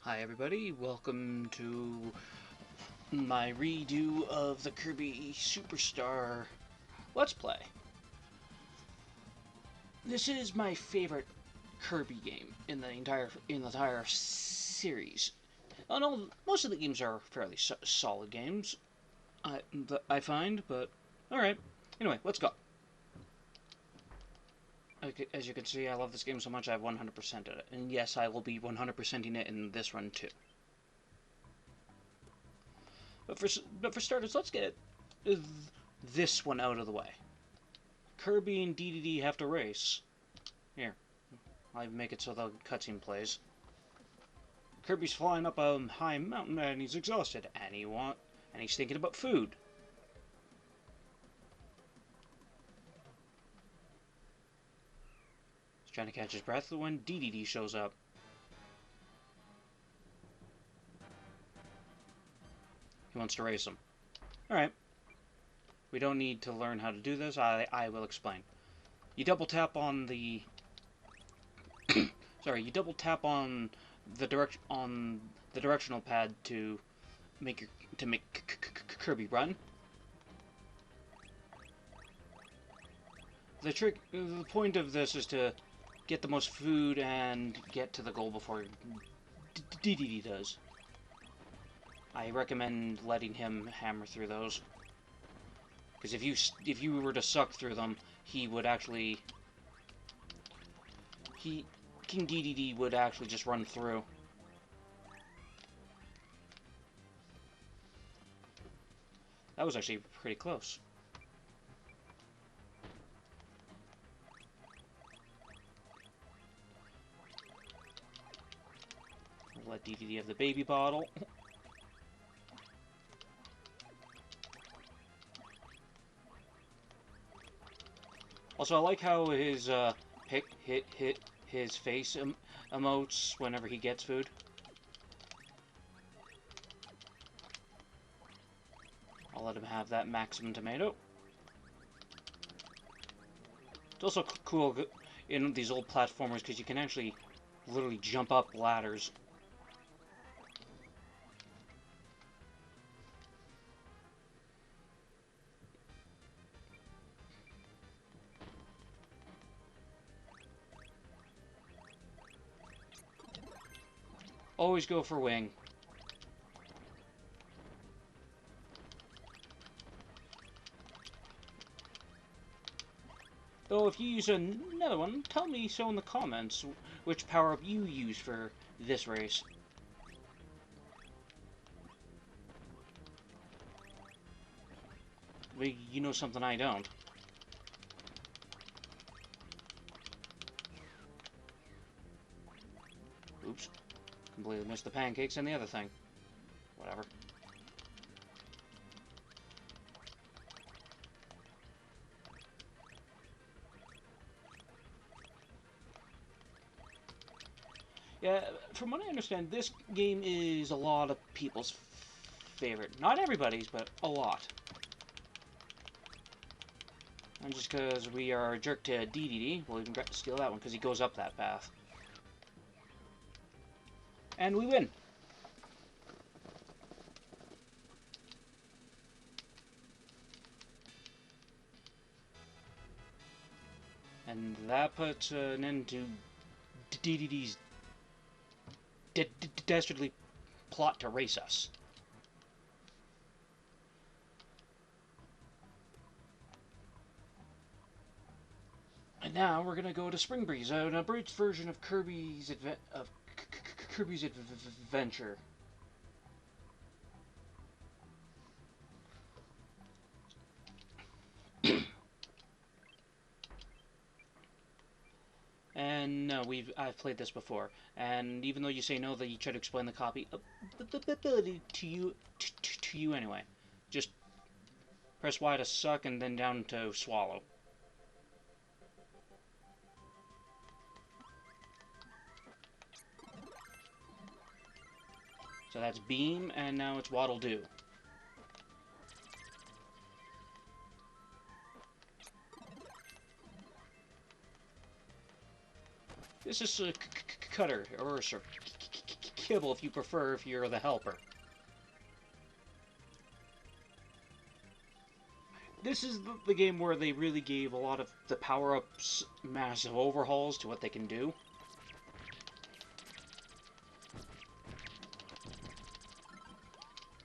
Hi everybody, welcome to my redo of the Kirby Superstar Let's Play. This is my favorite Kirby game in the entire series. I know most of the games are fairly solid games, I find, but alright. Anyway, let's go. As you can see, I love this game so much I've 100%ed it. And yes, I will be 100%ing it in this run too. But for starters, let's get this one out of the way. Kirby and DDD have to race. Here, I'll even make it so the cutscene plays. Kirby's flying up a high mountain and he's exhausted, and he's thinking about food. He's trying to catch his breath when DDD shows up. He wants to race him. Alright. We don't need to learn how to do this. I will explain. You double tap on the you double tap on the directional pad to make Kirby run. The point of this is to get the most food and get to the goal before DDD does. I recommend letting him hammer through those, because if you were to suck through them, King DDD would actually just run through. That was actually pretty close. We'll let DDD have the baby bottle. Also, I like how his his face emotes whenever he gets food. I'll let him have that maximum tomato. It's also cool in these old platformers because you can actually literally jump up ladders. Always go for wing. Though if you use another one, tell me so in the comments which power-up you use for this race. But you know something I don't. Oops. Completely missed the pancakes and the other thing. Whatever. Yeah, from what I understand, this game is a lot of people's favorite. Not everybody's, but a lot. And just because we are a jerk to DDD, we'll even steal that one because he goes up that path. And we win. And that puts an end to DDD's dastardly plot to race us. And now we're gonna go to Spring Breeze, an abridged version of Kirby's adventure. And no, I've played this before. And even though you say no, that you try to explain the copy ability to you anyway. Just press Y to suck and then down to swallow. So that's beam, and now it's waddle do. This is a cutter, or kibble if you prefer, if you're the helper. This is the game where they really gave a lot of the power-ups massive overhauls to what they can do.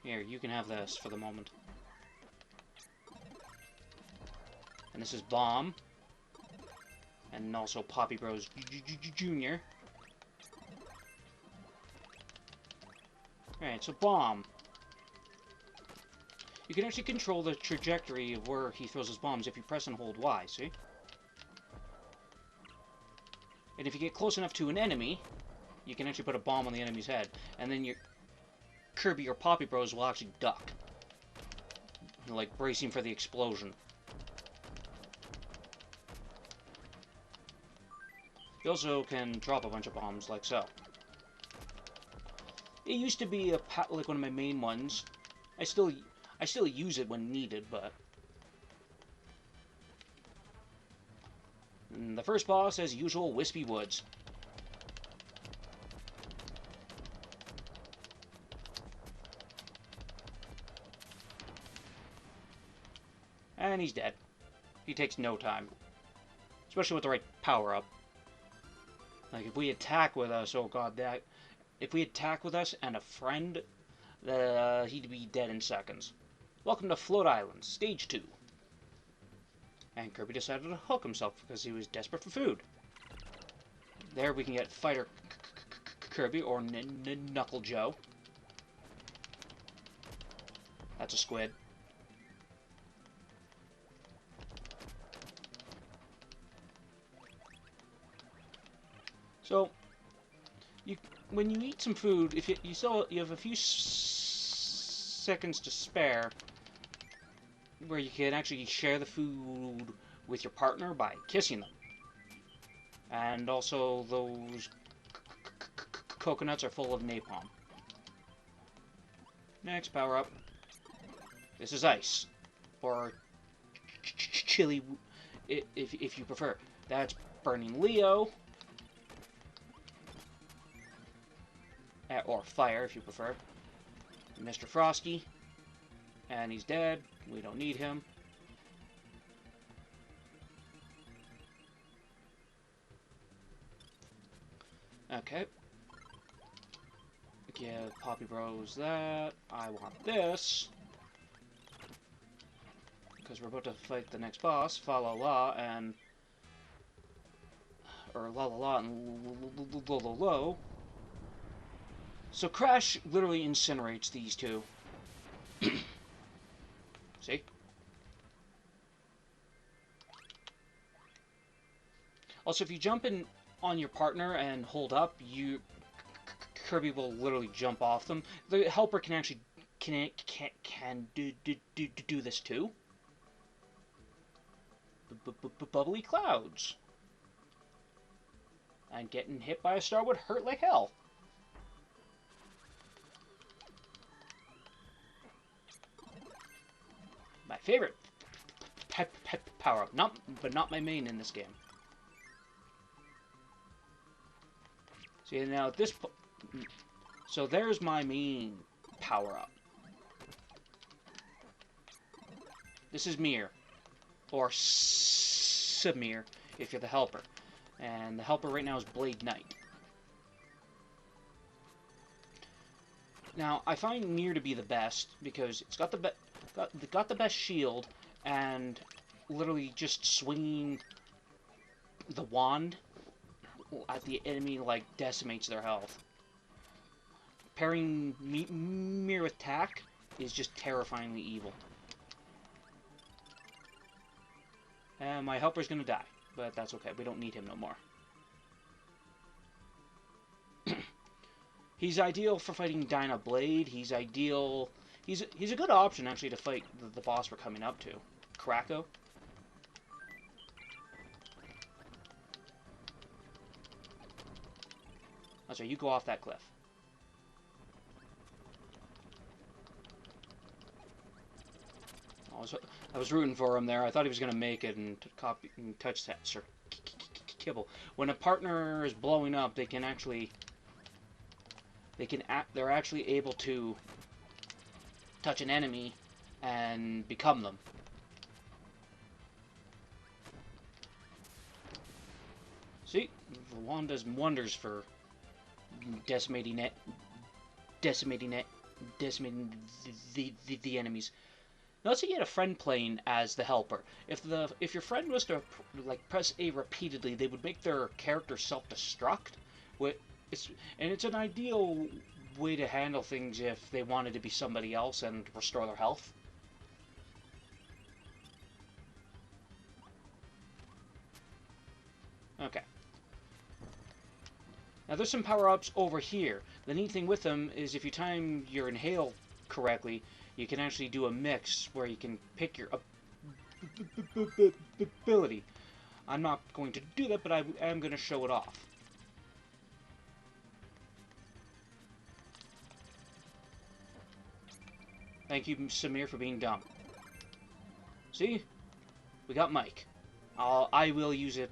Here, you can have this for the moment. And this is Bomb. And also Poppy Bros Jr. Alright, so Bomb. You can actually control the trajectory of where he throws his bombs if you press and hold Y, see? And if you get close enough to an enemy, you can actually put a bomb on the enemy's head. And then your Kirby or Poppy Bros will actually duck. Like, bracing for the explosion. You also can drop a bunch of bombs, like so. It used to be like one of my main ones. I still use it when needed, but... And the first boss, as usual, Wispy Woods. And he's dead. He takes no time. Especially with the right power-up. Like, if we attack with us, oh god, that... If we attack with us and a friend, he'd be dead in seconds. Welcome to Float Island, Stage 2. And Kirby decided to hook himself because he was desperate for food. There we can get Fighter Kirby, or Knuckle Joe. That's a squid. So, when you eat some food, if you have a few seconds to spare, where you can actually share the food with your partner by kissing them. And also, those coconuts are full of napalm. Next, power up. This is ice, or chili, if you prefer. That's Burning Leo. Or fire, if you prefer. Mr. Frosty. And he's dead. We don't need him. Okay. Give Poppy Bros that. I want this. Because we're about to fight the next boss, Fa La La, and... Or La La La and Lo Lo Lo. So Crash literally incinerates these two. See? Also, if you jump in on your partner and hold up, Kirby will literally jump off them. The helper can actually can do this too. Bubbly clouds. And getting hit by a star would hurt like hell. My favorite pet power-up, but not my main in this game. See, now at this so there's my main power-up. This is Mir, or Samir, if you're the helper. And the helper right now is Blade Knight. Now, I find Mir to be the best because it's got the best shield, and literally just swinging the wand at the enemy like decimates their health. Pairing Mir with Tack is just terrifyingly evil. And my helper's gonna die, but that's okay. We don't need him no more. He's ideal for fighting Dyna Blade. He's ideal. He's a good option, actually, to fight the boss we're coming up to. Krako. That's right, you go off that cliff. I was rooting for him there. I thought he was going to make it and touch that kibble. When a partner is blowing up, they can actually they're actually able to touch an enemy and become them. See, the wand does wonders for decimating the enemies. Now, let's say you had a friend playing as the helper. If your friend was to like press A repeatedly, they would make their character self-destruct. It's an ideal way to handle things if they wanted to be somebody else and restore their health. Okay. Now there's some power-ups over here. The neat thing with them is if you time your inhale correctly, you can actually do a mix where you can pick your ability. I'm not going to do that, but I am going to show it off. Thank you, Samir, for being dumb. See? We got Mike. I will use it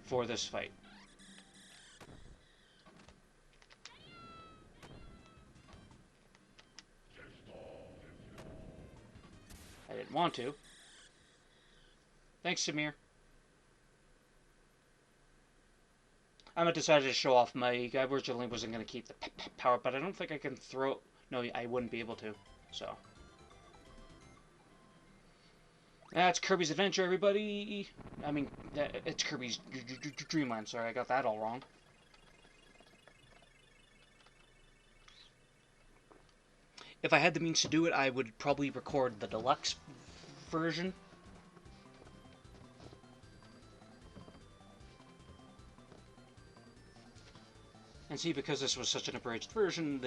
for this fight. I didn't want to. Thanks, Samir. I decided to show off Mike. I originally wasn't going to keep the power, but I don't think I can throw... No, I wouldn't be able to. So... That's Kirby's Adventure, everybody. I mean, it's Kirby's Dreamland. Sorry, I got that all wrong. If I had the means to do it, I would probably record the deluxe version. And see, because this was such an abridged version,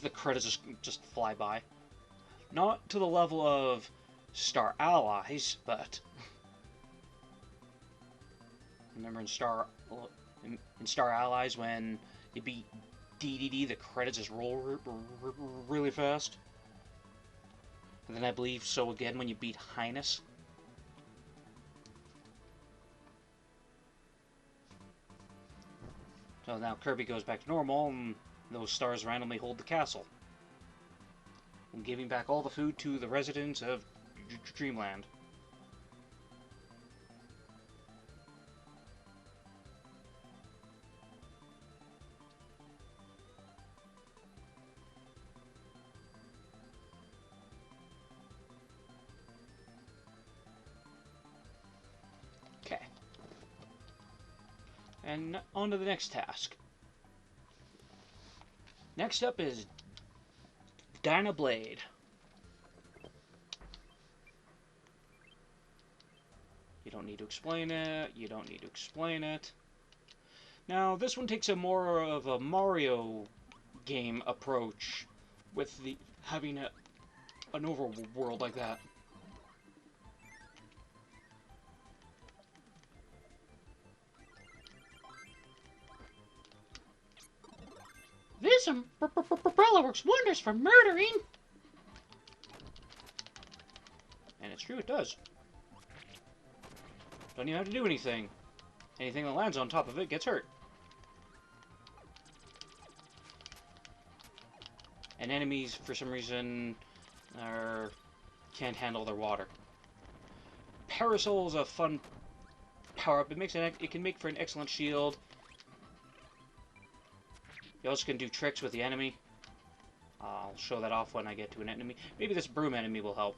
the credits just fly by. Not to the level of Star Allies, but remember in Star Allies when you beat DDD, the credits just roll really fast. And then I believe so again when you beat Highness. So now Kirby goes back to normal, and those stars randomly hold the castle, and giving back all the food to the residents of Dreamland. Okay. And on to the next task. Next up is Dynablade. You don't need to explain it. You don't need to explain it. Now, this one takes a more of a Mario game approach with the having an overworld like that. This umbrella works wonders for murdering. And it's true, it does. Don't even have to do anything. Anything that lands on top of it gets hurt. And enemies, for some reason, can't handle their water. Parasol is a fun power-up. It can make for an excellent shield. You also can do tricks with the enemy. I'll show that off when I get to an enemy. Maybe this broom enemy will help.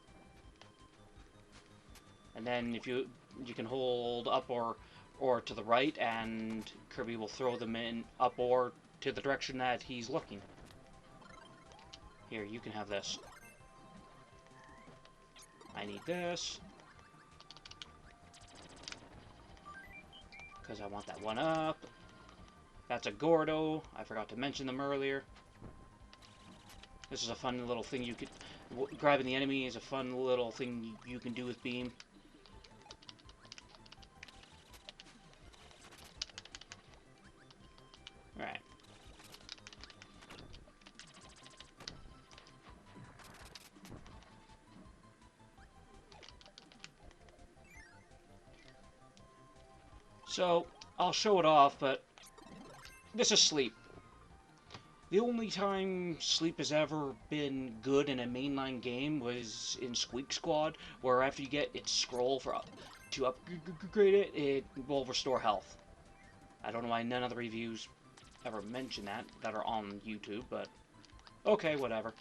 And then if you can hold up or to the right, and Kirby will throw them in up or to the direction that he's looking. Here, you can have this. I need this. Because I want that one up. That's a Gordo. I forgot to mention them earlier. This is a fun little thing you could... Grabbing the enemy is a fun little thing you can do with Beam. Alright. So, I'll show it off, but this is sleep. The only time sleep has ever been good in a mainline game was in Squeak Squad, where after you get its scroll to upgrade it, it will restore health. I don't know why none of the reviews ever mention that are on YouTube, but okay, whatever.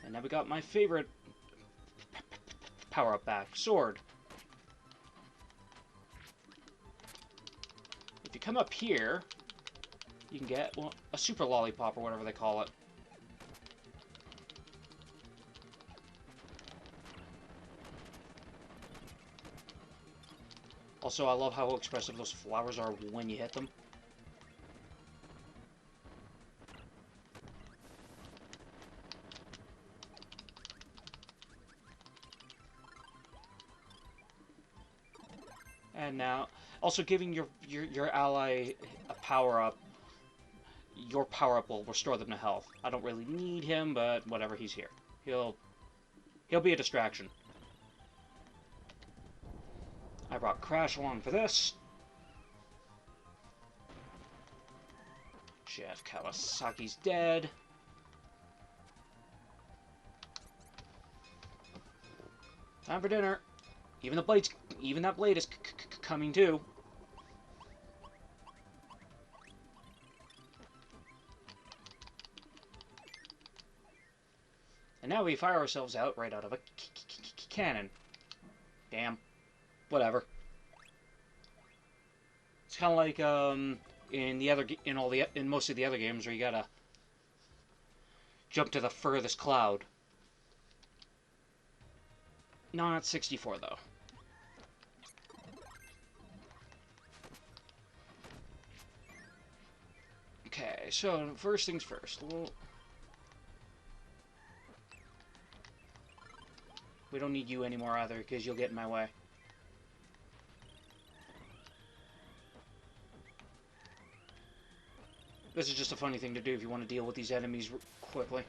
And now we got my favorite power-up back, Sword. If you come up here, you can get, well, a Super Lollipop or whatever they call it. Also, I love how expressive those flowers are when you hit them. And now, also giving your ally a power-up, your power-up will restore them to health. I don't really need him, but whatever, he's here. He'll be a distraction. I brought Crash along for this. Jeff Kawasaki's dead. Time for dinner. Even that blade is coming too. And now we fire ourselves out right out of a cannon. Damn. Whatever. It's kind of like in most of the other games where you gotta jump to the furthest cloud. No, not 64 though. Okay, so first things first. We don't need you anymore either, because you'll get in my way. This is just a funny thing to do if you want to deal with these enemies quickly.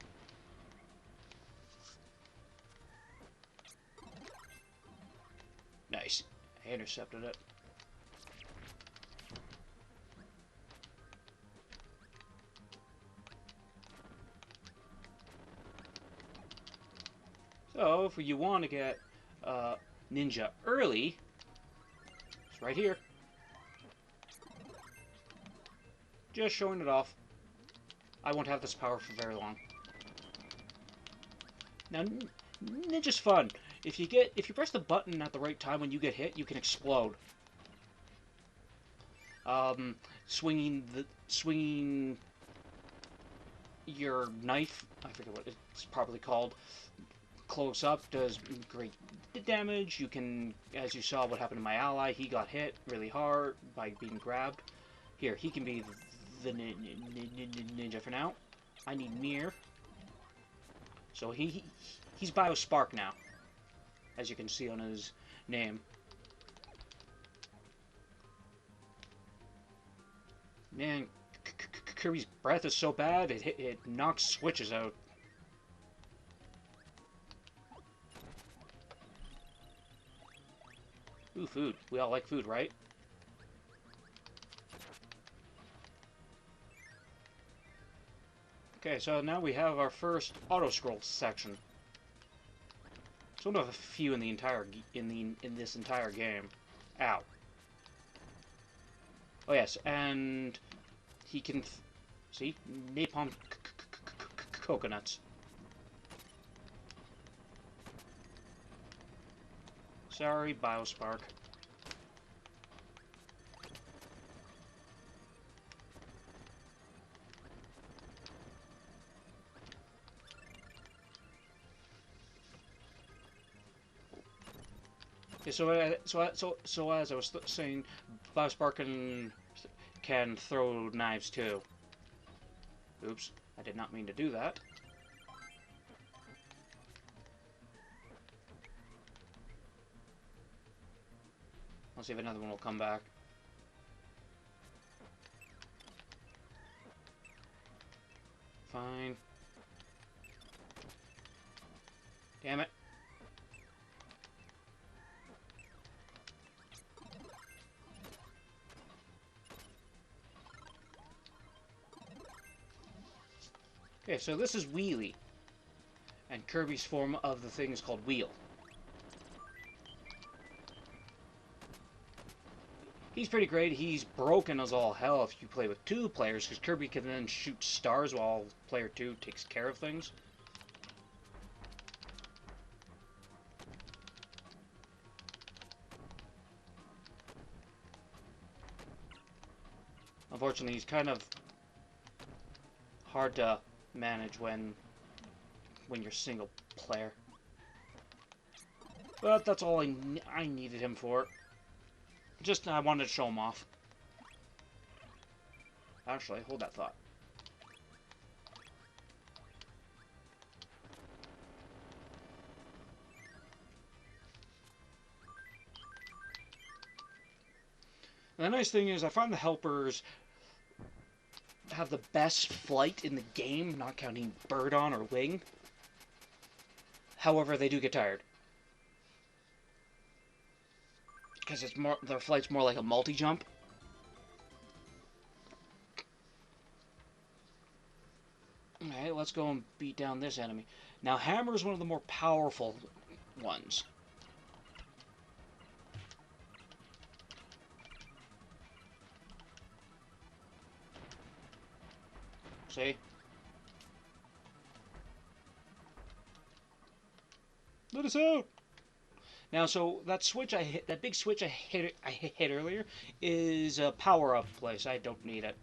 Nice. I intercepted it. So, if you want to get Ninja early, it's right here. Just showing it off. I won't have this power for very long. Now, Ninja's fun. If you press the button at the right time when you get hit, you can explode. Swinging your knife, I forget what it's properly called, close up does great damage. You can, as you saw what happened to my ally, he got hit really hard by being grabbed. Here, he can be the ninja for now. I need Mir. So he's BioSpark now, as you can see on his name. Man, Kirby's breath is so bad, it knocks switches out. Ooh, food. We all like food, right? Okay, so now we have our first auto-scroll section. It's one of a few in the entire in this entire game. Ow. Oh yes, and he can see napalm coconuts. Sorry, BioSpark. Okay, so as I was saying, BioSpark can throw knives too. Oops, I did not mean to do that. Let's see if another one will come back. Fine. Damn it. Okay, so this is Wheelie. And Kirby's form of the thing is called Wheel. He's pretty great. He's broken as all hell if you play with 2 players, because Kirby can then shoot stars while player 2 takes care of things. Unfortunately, he's kind of hard to manage when you're single player. But that's all I needed him for. Just, I wanted to show him off. Actually, hold that thought. And the nice thing is, I find the helpers have the best flight in the game, not counting bird on or wing. However, they do get tired. Because it's more, their flight's more like a multi-jump. Alright, let's go and beat down this enemy. Now, Hammer is one of the more powerful ones. See? Let us out! Now, so that switch I hit, that big switch I hit earlier, is a power-up place. I don't need it.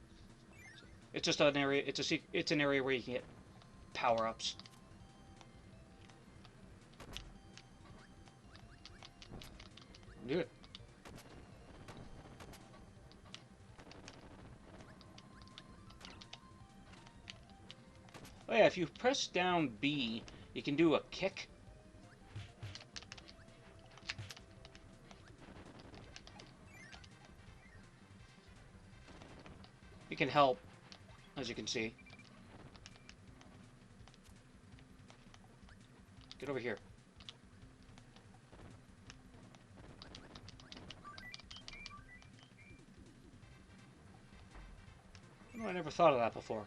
It's just an area. It's an area where you can get power-ups. Do it. Oh yeah, if you press down B, you can do a kick. It can help, as you can see. Get over here. Oh, I never thought of that before.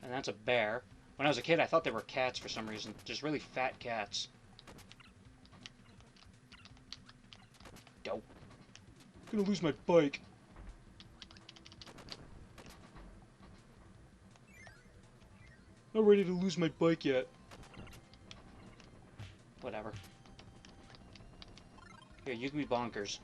And that's a bear. When I was a kid, I thought they were cats for some reason. Just really fat cats. Dope. I'm gonna lose my bike. Not ready to lose my bike yet. Whatever. Here, you can be bonkers.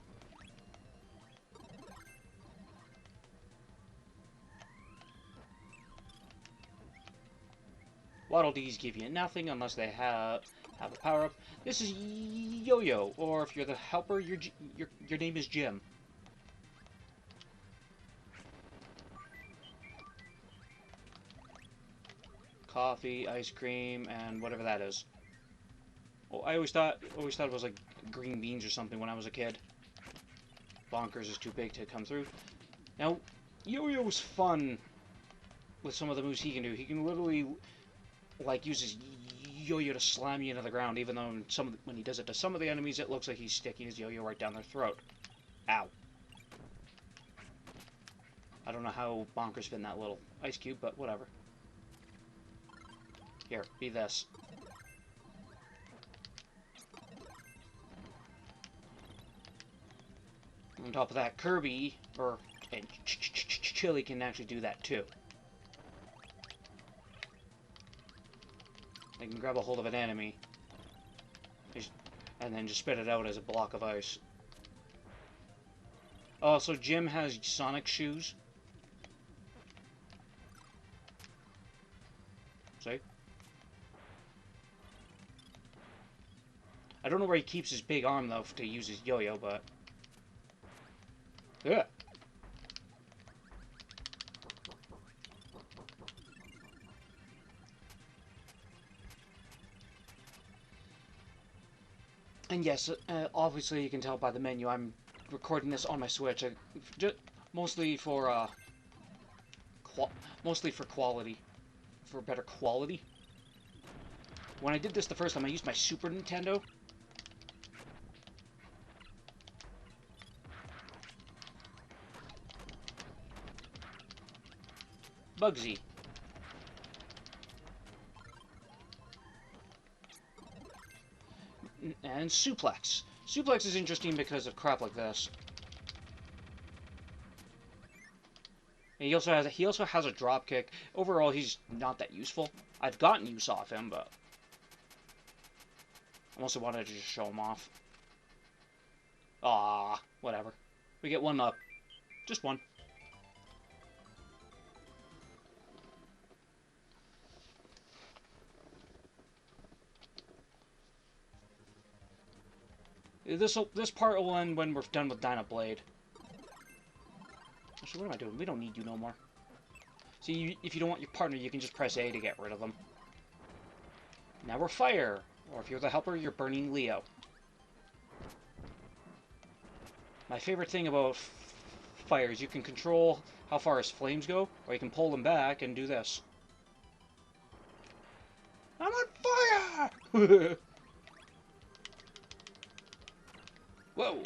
Waddle Dees give you nothing unless they have a power-up. This is Yo-Yo, or if you're the helper, your name is Jim. Coffee, ice cream, and whatever that is. Oh, I always thought it was like green beans or something when I was a kid. Bonkers is too big to come through. Now, Yo-Yo was fun with some of the moves he can do. He can literally like use his yo-yo to slam you into the ground, even though when he does it to some of the enemies, it looks like he's sticking his yo-yo right down their throat. Ow. I don't know how Bonkers fit in that little ice cube, but whatever. Here, be this. On top of that, Kirby, and Chili can actually do that too. They can grab a hold of an enemy and then just spit it out as a block of ice. Oh, so Jim has Sonic shoes. See? I don't know where he keeps his big arm, though, to use his yo-yo, but... Yeah. And yes, obviously you can tell by the menu, I'm recording this on my Switch, mostly for quality, for better quality. When I did this the first time, I used my Super Nintendo. Bugsy. And Suplex. Suplex is interesting because of crap like this. And he also has a drop kick. Overall, he's not that useful. I've gotten use off him, but I also wanted to just show him off. Ah, whatever. We get one up. Just one. This part will end when we're done with Dyna Blade. Actually, what am I doing? We don't need you no more. See, if you don't want your partner, you can just press A to get rid of them. Now we're Fire. Or if you're the helper, you're Burning Leo. My favorite thing about Fire is you can control how far his flames go, or you can pull them back and do this. I'm on fire! Whoa!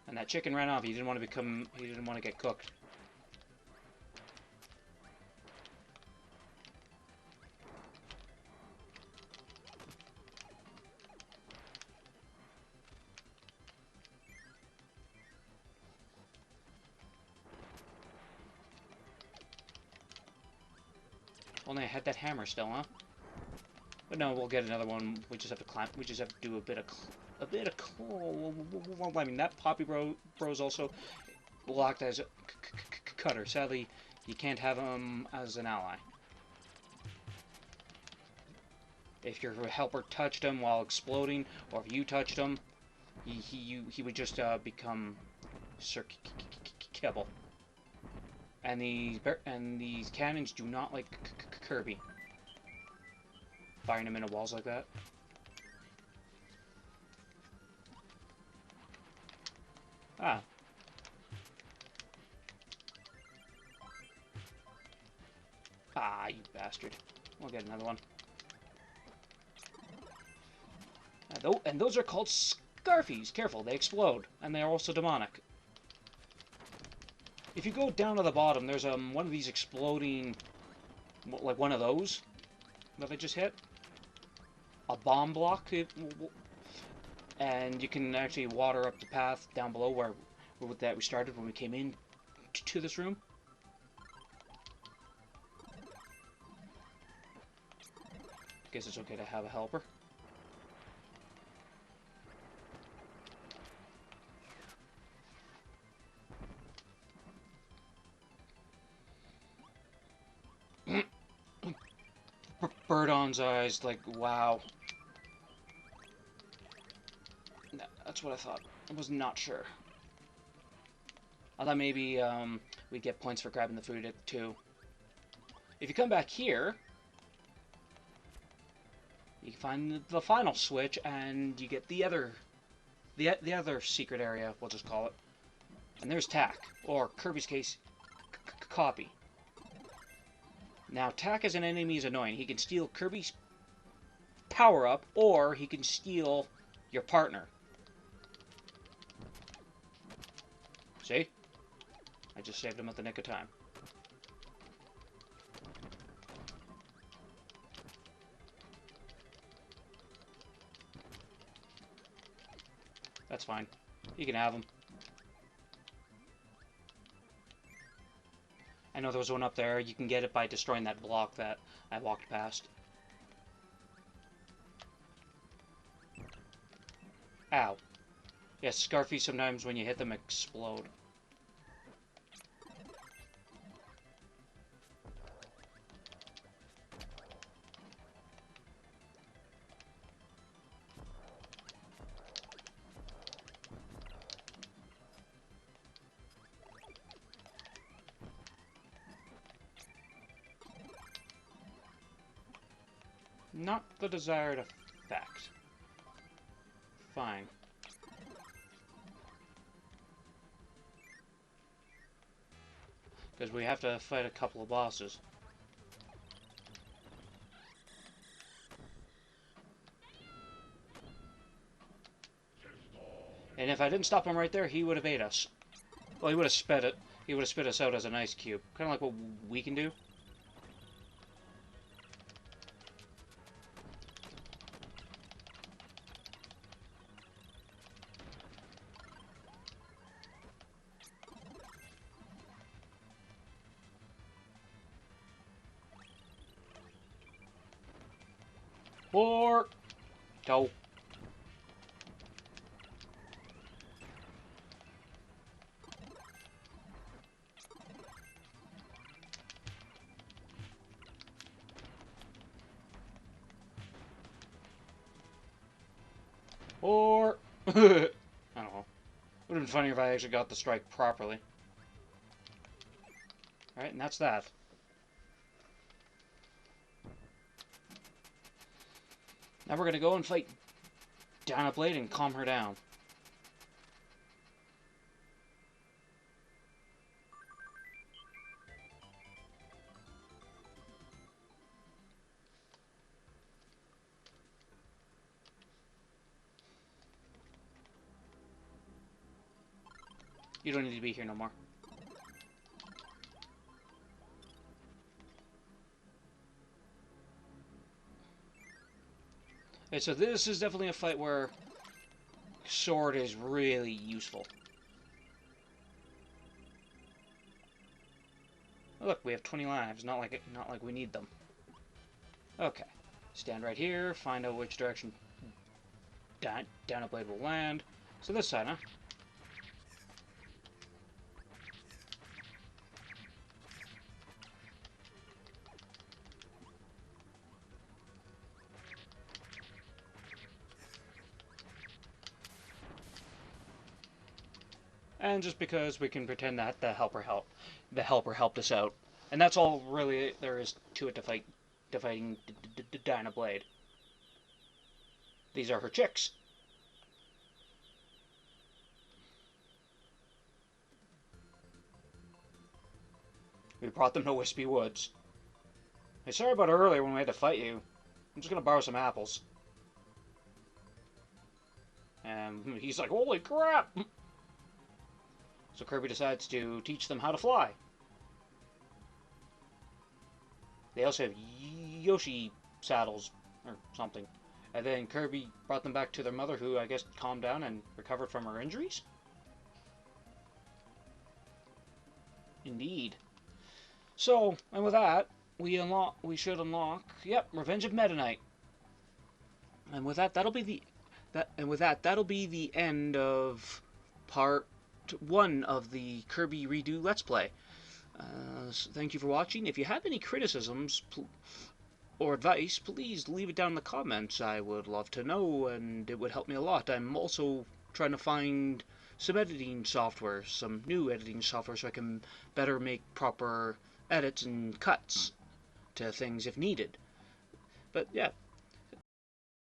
And that chicken ran off. He didn't want to get cooked. Only I had that hammer still, huh? But no, we'll get another one. We just have to climb. We just have to do a bit of. Well, I mean, that Poppy Bro's also locked as a cutter. Sadly, you can't have him as an ally. If your helper touched him while exploding, or if you touched him, he would just become Sir Kibble. And these cannons do not like Kirby. Firing him into walls like that. Ah. Ah, you bastard. We'll get another one. And those are called Scarfies. Careful, they explode. And they are also demonic. If you go down to the bottom, there's one of these exploding, like one of those that I just hit. A bomb block, and you can actually water up the path down below where that we started when we came in to this room. Guess it's okay to have a helper. Birdon's eyes, like, wow. That's what I thought. I was not sure. I thought maybe we'd get points for grabbing the food too. If you come back here, you can find the final switch, and you get the other secret area. We'll just call it. And there's Tack, or Kirby's case, Copy. Now, Tack as an enemy is annoying. He can steal Kirby's power-up, or he can steal your partner. See? I just saved him at the nick of time. That's fine. You can have him. I know there was one up there. You can get it by destroying that block that I walked past. Ow. Yes, Scarfies sometimes when you hit them explode. Not the desired effect. Fine. Because we have to fight a couple of bosses. And if I didn't stop him right there, he would have ate us. Well, he would have sped it. he would have spit us out as an ice cube. Kind of like what we can do. Or toe. Or I don't know. Would have been funnier if I actually got the strike properly. Alright, and that's that. Now we're gonna go and fight Dana Blade and calm her down. You don't need to be here no more. Okay, so this is definitely a fight where sword is really useful. Oh, look, we have 20 lives. Not like we need them. Okay, stand right here. Find out which direction Dana Blade will land. So this side, huh? And just because we can pretend that the helper helped us out, and that's all really there is to it to fighting Dana Blade. These are her chicks. We brought them to Wispy Woods. Hey, sorry about earlier when we had to fight you. I'm just gonna borrow some apples. And he's like, holy crap! So Kirby decides to teach them how to fly. They also have Yoshi saddles or something. And then Kirby brought them back to their mother, who I guess calmed down and recovered from her injuries. Indeed. So, and with that, we should unlock, yep, Revenge of Meta Knight. And with that, that'll be the end of part 1 of the Kirby Redo Let's Play. So thank you for watching. If you have any criticisms or advice, please leave it down in the comments. I would love to know, and it would help me a lot. I'm also trying to find some editing software, some new editing software, so I can better make proper edits and cuts to things if needed. But yeah,